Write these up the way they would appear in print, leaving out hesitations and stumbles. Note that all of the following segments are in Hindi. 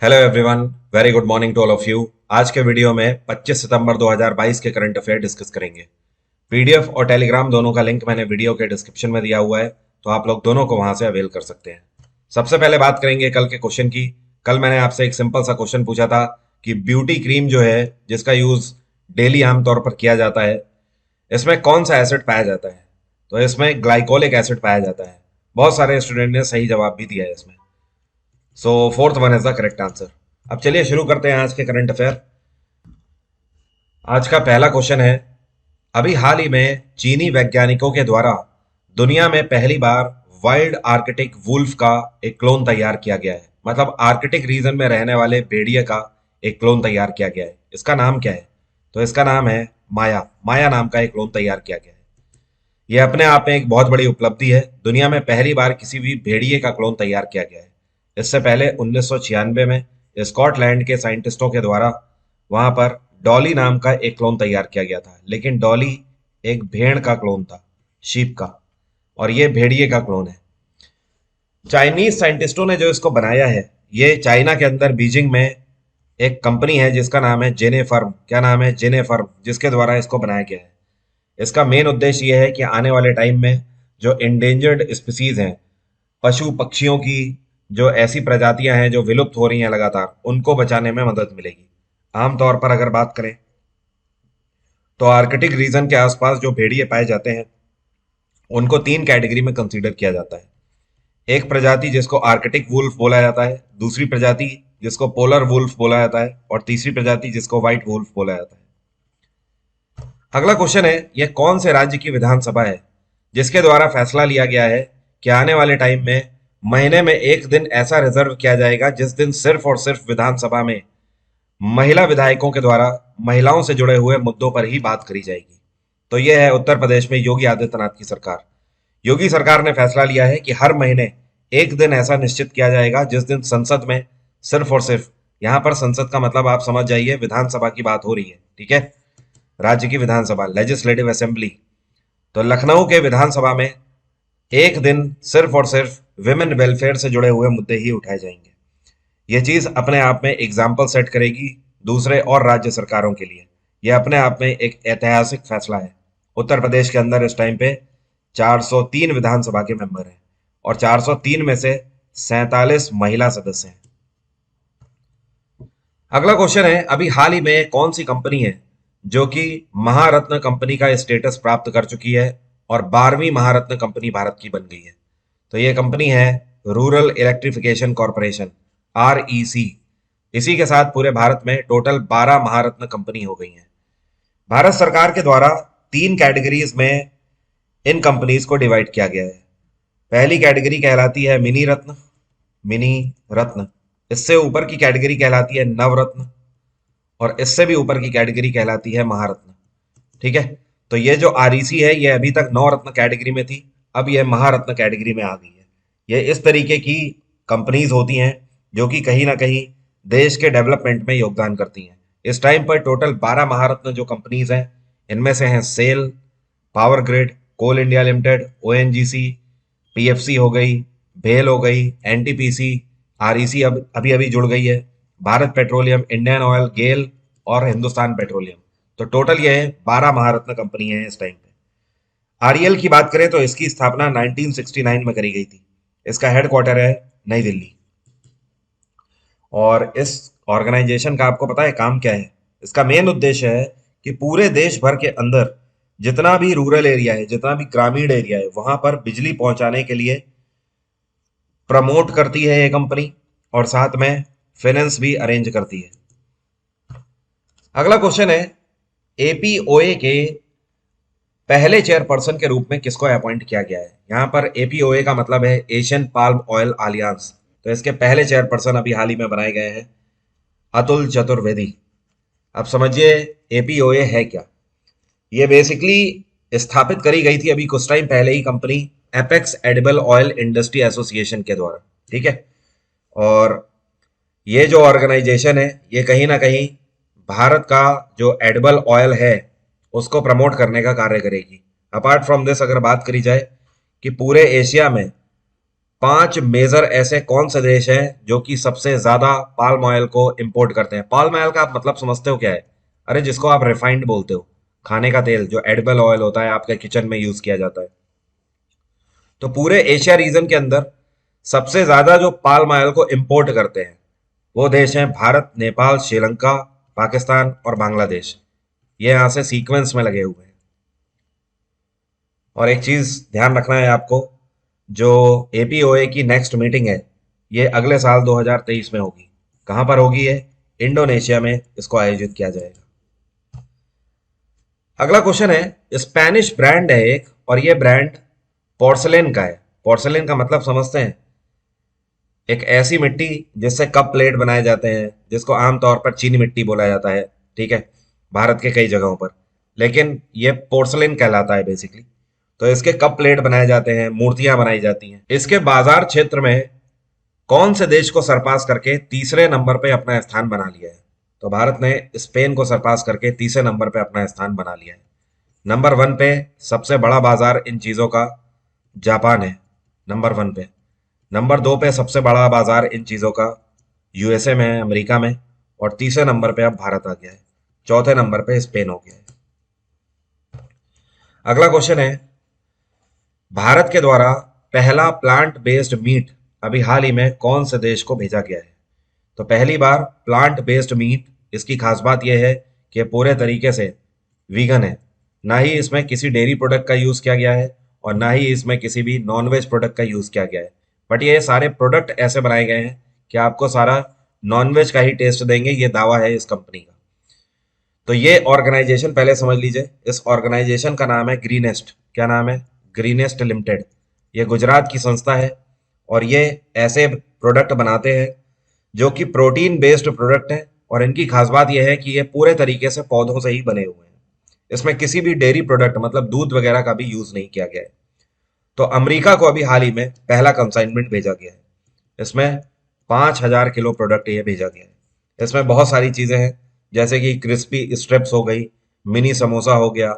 Hello everyone, very good morning to all of you. आज के वीडियो में 25 सितंबर 2022 के करंट अफेयर डिस्कस करेंगे। पीडीएफ और टेलीग्राम दोनों का लिंक मैंने वीडियो के डिस्क्रिप्शन में दिया हुआ है, तो आप लोग दोनों को वहां से अवेल कर सकते हैं। सबसे पहले बात करेंगे कल के क्वेश्चन की। कल मैंने आपसे एक सिंपल सा क्वेश्चन पूछा था कि ब्यूटी क्रीम जो है, जिसका यूज डेली आमतौर पर किया जाता है, इसमें कौन सा एसिड पाया जाता है? तो इसमें ग्लाइकोलिक एसिड पाया जाता है। बहुत सारे स्टूडेंट ने सही जवाब भी दिया है इसमें। So fourth one is the correct answer. अब चलिए शुरू करते हैं आज के करंट अफेयर। आज का पहला क्वेश्चन है, अभी हाल ही में चीनी वैज्ञानिकों के द्वारा दुनिया में पहली बार वाइल्ड आर्कटिक वुल्फ का एक क्लोन तैयार किया गया है। मतलब आर्कटिक रीजन में रहने वाले भेड़िए का एक क्लोन तैयार किया गया है। इसका नाम क्या है? तो इसका नाम है माया। माया नाम का एक क्लोन तैयार किया गया है। यह अपने आप में एक बहुत बड़ी उपलब्धि है। दुनिया में पहली बार किसी भी भेड़िए का क्लोन तैयार किया गया है। इससे पहले 1996 में स्कॉटलैंड के साइंटिस्टों के द्वारा वहां पर डॉली नाम का एक क्लोन तैयार किया गया था, लेकिन डॉली एक भेड़ का क्लोन था, शीप का, और ये भेड़िए का क्लोन है। चाइनीज साइंटिस्टों ने जो इसको बनाया है, ये चाइना के अंदर बीजिंग में एक कंपनी है जिसका नाम है जेनेफर्म। क्या नाम है? जेनेफर्म, जिसके द्वारा इसको बनाया गया है। इसका मेन उद्देश्य यह है कि आने वाले टाइम में जो इंडेंजर्ड स्पीसीज हैं, पशु पक्षियों की जो ऐसी प्रजातियां हैं जो विलुप्त हो रही हैं लगातार, उनको बचाने में मदद मिलेगी। आमतौर पर अगर बात करें तो आर्कटिक रीजन के आसपास जो भेड़िए पाए जाते हैं उनको तीन कैटेगरी में कंसीडर किया जाता है। एक प्रजाति जिसको आर्कटिक वुल्फ बोला जाता है, दूसरी प्रजाति जिसको पोलर वुल्फ बोला जाता है, और तीसरी प्रजाति जिसको व्हाइट वुल्फ बोला जाता है। अगला क्वेश्चन है, यह कौन से राज्य की विधानसभा है जिसके द्वारा फैसला लिया गया है कि आने वाले टाइम में महीने में एक दिन ऐसा रिजर्व किया जाएगा जिस दिन सिर्फ और सिर्फ विधानसभा में महिला विधायकों के द्वारा महिलाओं से जुड़े हुए मुद्दों पर ही बात करी जाएगी? तो यह है उत्तर प्रदेश में योगी आदित्यनाथ की सरकार। योगी सरकार ने फैसला लिया है कि हर महीने एक दिन ऐसा निश्चित किया जाएगा जिस दिन संसद में सिर्फ और सिर्फ, यहां पर संसद का मतलब आप समझ जाइए, विधानसभा की बात हो रही है, ठीक है? राज्य की विधानसभा, लेजिस्लेटिव असेंबली। तो लखनऊ के विधानसभा में एक दिन सिर्फ और सिर्फ विमेन वेलफेयर से जुड़े हुए मुद्दे ही उठाए जाएंगे। यह चीज अपने आप में एग्जाम्पल सेट करेगी दूसरे और राज्य सरकारों के लिए। यह अपने आप में एक ऐतिहासिक फैसला है। उत्तर प्रदेश के अंदर इस टाइम पे 403 विधानसभा के मेंबर हैं और 403 में से 47 महिला सदस्य हैं। अगला क्वेश्चन है, अभी हाल ही में कौन सी कंपनी है जो कि महारत्न कंपनी का स्टेटस प्राप्त कर चुकी है और 12वीं महारत्न कंपनी भारत की बन गई है? तो ये कंपनी है रूरल इलेक्ट्रिफिकेशन कॉरपोरेशन, REC। इसी के साथ पूरे भारत में टोटल 12 महारत्न कंपनी हो गई हैं। भारत सरकार के द्वारा तीन कैटेगरीज में इन कंपनीज को डिवाइड किया गया है। पहली कैटेगरी कहलाती है मिनी रत्न, मिनी रत्न। इससे ऊपर की कैटेगरी कहलाती है नवरत्न, और इससे भी ऊपर की कैटेगरी कहलाती है महारत्न, ठीक है? तो ये जो REC है, ये अभी तक नवरत्न कैटेगरी में थी, अब ये महारत्न कैटेगरी में आ गई है। ये इस तरीके की कंपनीज होती हैं जो कि कहीं ना कहीं देश के डेवलपमेंट में योगदान करती हैं। इस टाइम पर टोटल 12 महारत्न जो कंपनीज हैं, इनमें से हैं सेल, पावर ग्रिड, कोल इंडिया लिमिटेड, ONGC, PFC हो गई, भेल हो गई, NTPC, REC अब अभी अभी जुड़ गई है, भारत पेट्रोलियम, इंडियन ऑयल, गेल और हिंदुस्तान पेट्रोलियम। तो टोटल ये 12 महारत्न कंपनी है इस टाइम पे। REL की बात करें तो इसकी स्थापना 1969 में करी गई थी। इसका हेडक्वार्टर है नई दिल्ली। और इस ऑर्गेनाइजेशन का आपको पता है काम क्या है? इसका मेन उद्देश्य है कि पूरे देश भर के अंदर जितना भी रूरल एरिया है, जितना भी ग्रामीण एरिया है, वहां पर बिजली पहुंचाने के लिए प्रमोट करती है ये कंपनी, और साथ में फाइनेंस भी अरेंज करती है। अगला क्वेश्चन है, APOA के पहले चेयरपर्सन के रूप में किसको अपॉइंट किया गया है? यहाँ पर APOA का मतलब है एशियन पाल्म ऑयल अलियांस। तो इसके पहले चेयरपर्सन अभी हाल ही में बनाए गए हैं अतुल चतुर्वेदी। अब समझिए APOA है क्या। ये बेसिकली स्थापित करी गई थी अभी कुछ टाइम पहले ही company Apex Edible Oil Industry Association के द्वारा, ठीक है? और ये जो ऑर्गेनाइजेशन है, ये कहीं ना कहीं भारत का जो एडिबल ऑयल है उसको प्रमोट करने का कार्य करेगी। अपार्ट फ्रॉम दिस अगर बात करी जाए कि पूरे एशिया में 5 मेजर ऐसे कौन से देश हैं जो कि सबसे ज्यादा पाल्म ऑयल को इंपोर्ट करते हैं। पाल्म ऑयल का आप मतलब समझते हो क्या है? अरे जिसको आप रिफाइंड बोलते हो, खाने का तेल जो एडिबल ऑयल होता है, आपके किचन में यूज किया जाता है। तो पूरे एशिया रीजन के अंदर सबसे ज्यादा जो पाल्म ऑयल को इंपोर्ट करते हैं वो देश हैं भारत, नेपाल, श्रीलंका, पाकिस्तान और बांग्लादेश। ये यहां से सीक्वेंस में लगे हुए हैं। और एक चीज ध्यान रखना है आपको, जो एपीओए की नेक्स्ट मीटिंग है ये अगले साल 2023 में होगी। कहां पर होगी ये? इंडोनेशिया में इसको आयोजित किया जाएगा। अगला क्वेश्चन है, स्पेनिश ब्रांड है एक, और ये ब्रांड पोर्सलेन का है। पोर्सलेन का मतलब समझते हैं? एक ऐसी मिट्टी जिससे कप प्लेट बनाए जाते हैं, जिसको आमतौर पर चीनी मिट्टी बोला जाता है, ठीक है, भारत के कई जगहों पर, लेकिन ये पोर्सलेन कहलाता है बेसिकली। तो इसके कप प्लेट बनाए जाते हैं, मूर्तियां बनाई जाती हैं। इसके बाजार क्षेत्र में कौन से देश को सरपास करके तीसरे नंबर पे अपना स्थान बना लिया है? तो भारत ने स्पेन को सरपास करके तीसरे नंबर पे अपना स्थान बना लिया है। नंबर 1 पे सबसे बड़ा बाजार इन चीजों का जापान है, नंबर 1 पे। नंबर 2 पे सबसे बड़ा बाजार इन चीजों का यूएसए में है, अमेरिका में। और तीसरे नंबर पे अब भारत आ गया है। चौथे नंबर पे स्पेन हो गया है। अगला क्वेश्चन है, भारत के द्वारा पहला प्लांट बेस्ड मीट अभी हाल ही में कौन से देश को भेजा गया है? तो पहली बार प्लांट बेस्ड मीट, इसकी खास बात यह है कि पूरे तरीके से वीगन है। ना ही इसमें किसी डेयरी प्रोडक्ट का यूज किया गया है और ना ही इसमें किसी भी नॉनवेज प्रोडक्ट का यूज किया गया है। बट ये सारे प्रोडक्ट ऐसे बनाए गए हैं कि आपको सारा नॉनवेज का ही टेस्ट देंगे, ये दावा है इस कंपनी का। तो ये ऑर्गेनाइजेशन पहले समझ लीजिए, इस ऑर्गेनाइजेशन का नाम है ग्रीनेस्ट। क्या नाम है? Greenest limited. ये गुजरात की संस्था है और ये ऐसे प्रोडक्ट बनाते हैं जो कि प्रोटीन बेस्ड प्रोडक्ट हैं। और इनकी खास बात यह है कि ये पूरे तरीके से पौधों से ही बने हुए हैं। इसमें किसी भी डेयरी प्रोडक्ट मतलब दूध वगैरह का भी यूज नहीं किया गया है। तो अमेरिका को अभी हाल ही में पहला कंसाइनमेंट भेजा गया है। इसमें 5,000 किलो प्रोडक्ट ये भेजा गया है। इसमें बहुत सारी चीजें हैं, जैसे कि क्रिस्पी स्ट्रिप्स हो गई, मिनी समोसा हो गया,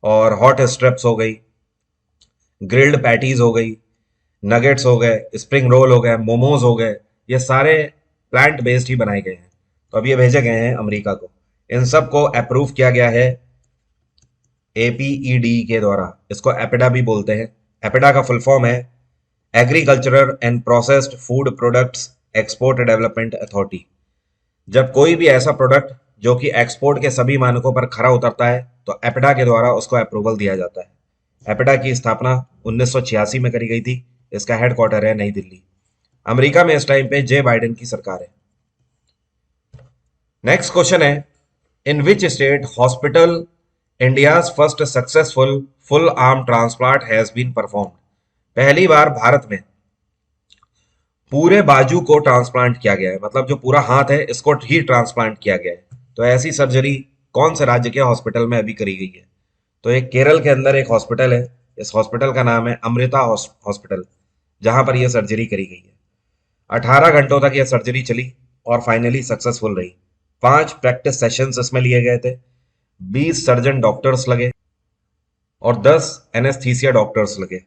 और हॉट स्ट्रिप्स हो गई, ग्रिल्ड पैटीज हो गई, नगेट्स हो गए, स्प्रिंग रोल हो गए, मोमोज हो गए। ये सारे प्लांट बेस्ड ही बनाए गए हैं। तो अब ये भेजे गए हैं अमेरिका को। इन सब को अप्रूव किया गया है एपीईडी के द्वारा। इसको एपिडा भी बोलते हैं। एपिडा का फुल फॉर्म है agricultural and processed food products export development authority. जब कोई भी ऐसा प्रोडक्ट जो कि एक्सपोर्ट के सभी मानकों पर खरा उतरता है तो एपिडा के द्वारा उसको अप्रूवल दिया जाता है। एपिडा की स्थापना 1986 में करी गई थी। इसका हेडक्वार्टर है नई दिल्ली। अमेरिका में इस टाइम पे जे बाइडेन की सरकार है। नेक्स्ट क्वेश्चन है, in which state hospital India's first successful full arm transplant has been performed. पहली बार भारत में पूरे बाजू को ट्रांसप्लांट किया गया है, मतलब जो पूरा हाथ है इसको ही ट्रांसप्लांट किया गया है। तो ऐसी सर्जरी कौन से राज्य के हॉस्पिटल में अभी करी गई है? तो एक केरल के अंदर एक हॉस्पिटल है। इस हॉस्पिटल का नाम है अमृता हॉस्पिटल, जहां पर यह सर्जरी करी गई है। 18 घंटों तक यह सर्जरी चली और फाइनली सक्सेसफुल रही। 5 प्रैक्टिस सेशंस इसमें लिए गए थे, 20 सर्जन डॉक्टर्स लगे और 10 एनेस्थीसिया डॉक्टर्स लगे।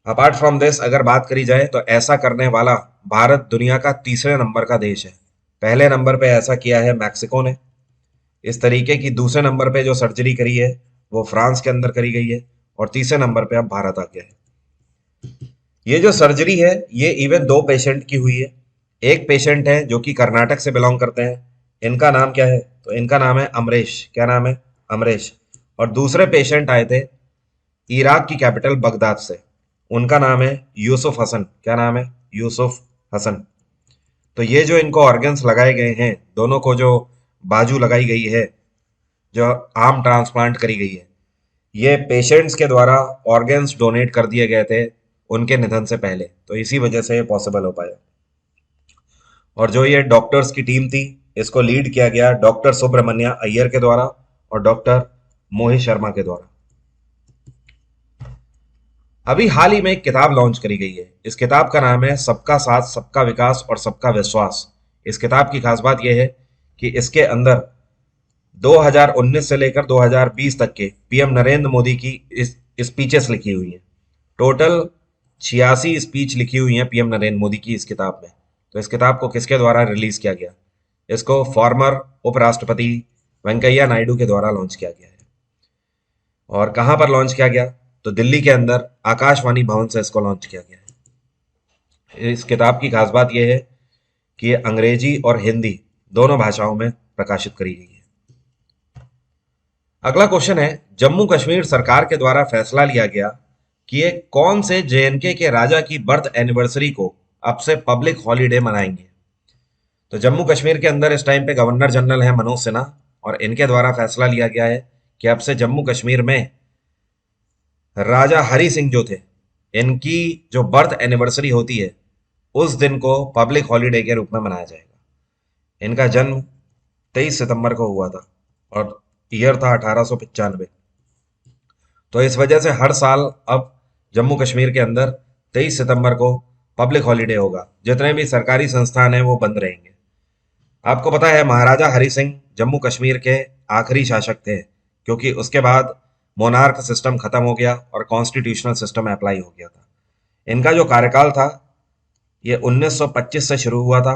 अपार्ट फ्रॉम दिस अगर बात करी जाए तो ऐसा करने वाला भारत दुनिया का तीसरे नंबर का देश है। पहले नंबर पे ऐसा किया है मैक्सिको ने। इस तरीके की दूसरे नंबर पे जो सर्जरी करी है वो फ्रांस के अंदर करी गई है। और तीसरे नंबर पे अब भारत आ गया है। ये जो सर्जरी है ये इवन 2 पेशेंट की हुई है। एक पेशेंट है जो कि कर्नाटक से बिलोंग करते हैं। इनका नाम क्या है? तो इनका नाम है अमरेश। क्या नाम है? अमरेश। और दूसरे पेशेंट आए थे इराक की कैपिटल बगदाद से। उनका नाम है यूसुफ हसन। क्या नाम है? यूसुफ हसन। तो ये जो इनको ऑर्गन्स लगाए गए हैं, दोनों को जो बाजू लगाई गई है, जो आर्म ट्रांसप्लांट करी गई है, ये पेशेंट्स के द्वारा ऑर्गन्स डोनेट कर दिए गए थे उनके निधन से पहले। तो इसी वजह से ये पॉसिबल हो पाया। और जो ये डॉक्टर्स की टीम थी इसको लीड किया गया डॉक्टर सुब्रमण्या अय्यर के द्वारा और डॉक्टर मोहित शर्मा के द्वारा। अभी हाल ही में एक किताब लॉन्च करी गई है। इस किताब का नाम है सबका साथ सबका विकास और सबका विश्वास। इस किताब की खास बात यह है कि इसके अंदर 2019 से लेकर 2020 तक के पीएम नरेंद्र मोदी की स्पीचेस लिखी हुई है। टोटल 86 स्पीच लिखी हुई हैं पीएम नरेंद्र मोदी की इस किताब में। तो इस किताब को किसके द्वारा रिलीज किया गया? इसको फॉर्मर उपराष्ट्रपति वेंकैया नायडू के द्वारा लॉन्च किया गया है। और कहां पर लॉन्च किया गया? तो दिल्ली के अंदर आकाशवाणी भवन से इसको लॉन्च किया गया है। इस किताब की खास बात यह है कि ये अंग्रेजी और हिंदी दोनों भाषाओं में प्रकाशित करी गई है। अगला क्वेश्चन है, जम्मू कश्मीर सरकार के द्वारा फैसला लिया गया कि ये कौन से जेएनके के राजा की बर्थ एनिवर्सरी को अब से पब्लिक हॉलीडे मनाएंगे? तो जम्मू कश्मीर के अंदर इस टाइम पे गवर्नर जनरल है मनोज सिन्हा, और इनके द्वारा फैसला लिया गया है कि अब से जम्मू कश्मीर में राजा हरि सिंह जो थे, इनकी जो बर्थ एनिवर्सरी होती है उस दिन को पब्लिक हॉलीडे के रूप में मनाया जाएगा। इनका जन्म 23 सितंबर को हुआ था और ईयर था 1895। तो इस वजह से हर साल अब जम्मू कश्मीर के अंदर 23 सितंबर को पब्लिक हॉलीडे होगा। जितने भी सरकारी संस्थान हैं वो बंद रहेंगे। आपको पता है महाराजा हरि सिंह जम्मू कश्मीर के आखिरी शासक थे, क्योंकि उसके बाद मोनार्क सिस्टम खत्म हो गया और कॉन्स्टिट्यूशनल सिस्टम अप्लाई हो गया था। इनका जो कार्यकाल था ये 1925 से शुरू हुआ था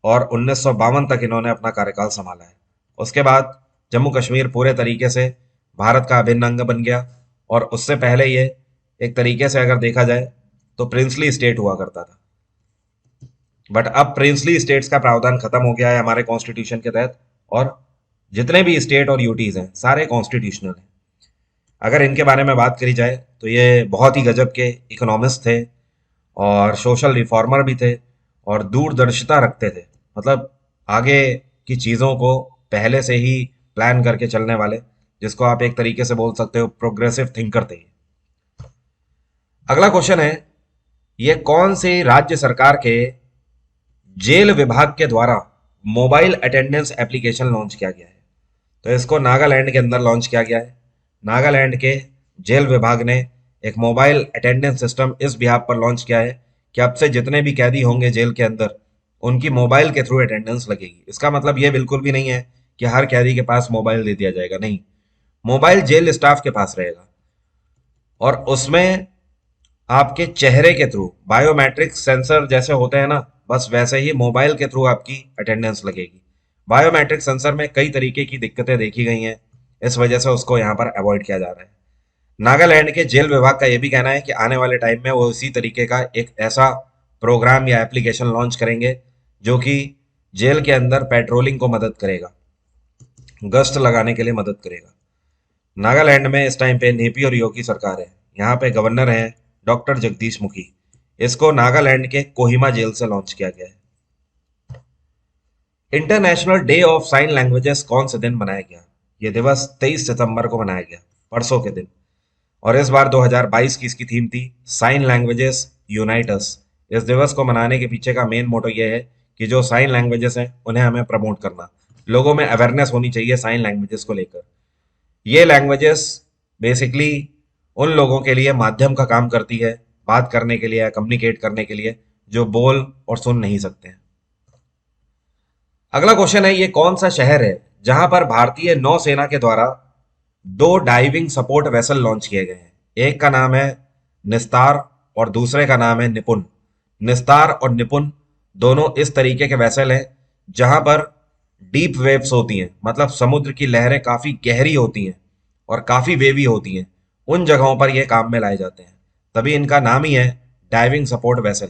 और 1952 तक इन्होंने अपना कार्यकाल संभाला है। उसके बाद जम्मू कश्मीर पूरे तरीके से भारत का अभिन्न अंग बन गया, और उससे पहले ये एक तरीके से अगर देखा जाए तो प्रिंसली स्टेट हुआ करता था। बट अब प्रिंसली स्टेट्स का प्रावधान खत्म हो गया है हमारे कॉन्स्टिट्यूशन के तहत, और जितने भी स्टेट और यूटीज हैं सारे कॉन्स्टिट्यूशनल हैं। अगर इनके बारे में बात करी जाए तो ये बहुत ही गजब के इकोनॉमिस्ट थे और सोशल रिफॉर्मर भी थे और दूरदर्शिता रखते थे। मतलब आगे की चीज़ों को पहले से ही प्लान करके चलने वाले, जिसको आप एक तरीके से बोल सकते हो प्रोग्रेसिव थिंकर थे। अगला क्वेश्चन है, ये कौन सी राज्य सरकार के जेल विभाग के द्वारा मोबाइल अटेंडेंस एप्लीकेशन लॉन्च किया गया है? तो इसको नागालैंड के अंदर लॉन्च किया गया है। नागालैंड के जेल विभाग ने एक मोबाइल अटेंडेंस सिस्टम इस बिहाफ पर लॉन्च किया है कि अब से जितने भी कैदी होंगे जेल के अंदर उनकी मोबाइल के थ्रू अटेंडेंस लगेगी। इसका मतलब ये बिल्कुल भी नहीं है कि हर कैदी के पास मोबाइल दे दिया जाएगा, नहीं, मोबाइल जेल स्टाफ के पास रहेगा और उसमें आपके चेहरे के थ्रू बायोमेट्रिक सेंसर जैसे होते हैं ना, बस वैसे ही मोबाइल के थ्रू आपकी अटेंडेंस लगेगी। बायोमेट्रिक सेंसर में कई तरीके की दिक्कतें देखी गई हैं, इस वजह से उसको यहाँ पर अवॉइड किया जा रहा है। नागालैंड के जेल विभाग का यह भी कहना है कि आने वाले टाइम में वो इसी तरीके का एक ऐसा प्रोग्राम या एप्लीकेशन लॉन्च करेंगे जो कि जेल के अंदर पेट्रोलिंग को मदद करेगा, गश्त लगाने के लिए मदद करेगा। नागालैंड में इस टाइम पे नेपी और योगी सरकार है। यहाँ पे गवर्नर हैं डॉक्टर जगदीश मुखी। इसको नागालैंड के कोहिमा जेल से लॉन्च किया गया है। International day of sine languages कौन से दिन मनाया गया? ये दिवस 23 सितंबर को मनाया गया, परसों के दिन। और इस बार 2022 की इसकी थीम थी साइन लैंग्वेजेस यूनाइट अस। इस दिवस को मनाने के पीछे का मेन मोटो ये है कि जो साइन लैंग्वेजेस हैं उन्हें हमें प्रमोट करना, लोगों में अवेयरनेस होनी चाहिए साइन लैंग्वेजेस को लेकर। ये लैंग्वेजेस बेसिकली उन लोगों के लिए माध्यम का काम करती है, बात करने के लिए या कम्युनिकेट करने के लिए, जो बोल और सुन नहीं सकते हैं। अगला क्वेश्चन है, ये कौन सा शहर है जहां पर भारतीय नौसेना के द्वारा 2 डाइविंग सपोर्ट वेसल लॉन्च किए गए हैं? एक का नाम है निस्तार और दूसरे का नाम है निपुण। निस्तार और निपुण दोनों इस तरीके के वेसल हैं जहां पर डीप वेव्स होती हैं, मतलब समुद्र की लहरें काफी गहरी होती हैं और काफी वेवी होती हैं। उन जगहों पर ये काम में लाए जाते हैं, तभी इनका नाम ही है डाइविंग सपोर्ट वेसल।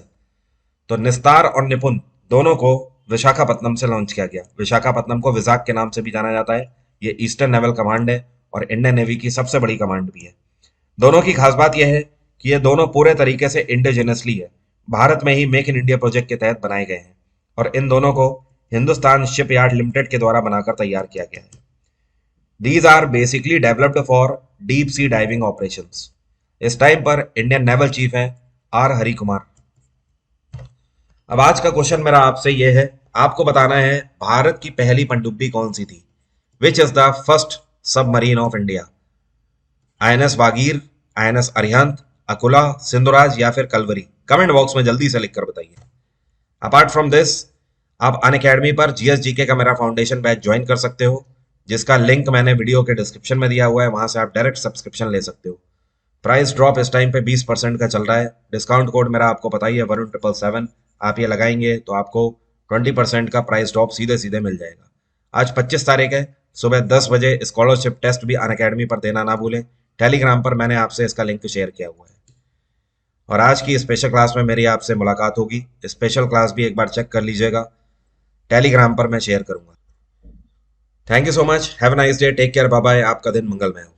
तो निस्तार और निपुण दोनों को विशाखापत्तनम से लॉन्च किया गया। विशाखापत्तनम को विजाक के नाम से भी जाना जाता है। ये ईस्टर्न नेवल कमांड है और इंडियन नेवी की सबसे बड़ी कमांड भी है। दोनों की खास बात यह है कि ये दोनों पूरे तरीके से इंडिजिनसली है, भारत में ही मेक इन इंडिया प्रोजेक्ट के तहत बनाए गए हैं और इन दोनों को हिंदुस्तान शिपयार्ड लिमिटेड के द्वारा बनाकर तैयार किया गया है। These are basically developed for deep sea diving operations. इस टाइम पर इंडियन नेवल चीफ हैं आर हरि कुमार। अब आज का क्वेश्चन मेरा आपसे यह है, आपको बताना है भारत की पहली पनडुब्बी कौन सी थी? Which is the first submarine of India? INS Vagir, INS Arihant, Akula, Sindhuraj या फिर कलवरी? कमेंट बॉक्स में जल्दी से लिखकर बताइए। अपार्ट फ्रॉम दिस, आप अनअकैडमी पर जीएसजीके का मेरा फाउंडेशन बैच ज्वाइन कर सकते हो, जिसका लिंक मैंने वीडियो के डिस्क्रिप्शन में दिया हुआ है, वहां से आप डायरेक्ट सब्सक्रिप्शन ले सकते हो। प्राइस ड्रॉप इस टाइम पे 20% का चल रहा है। डिस्काउंट कोड मेरा आपको पता ही है, वरुण 777। आप ये लगाएंगे तो आपको 20% का प्राइस ड्रॉप सीधे सीधे मिल जाएगा। आज 25 तारीख है, सुबह 10 बजे स्कॉलरशिप टेस्ट भी अनअकैडमी पर देना ना भूलें। टेलीग्राम पर मैंने आपसे इसका लिंक शेयर किया हुआ है। और आज की स्पेशल क्लास में मेरी आपसे मुलाकात होगी। स्पेशल क्लास भी एक बार चेक कर लीजिएगा, टेलीग्राम पर मैं शेयर करूंगा। Thank you so much, have a nice day, take care, bye bye. आपका दिन मंगलमय हो।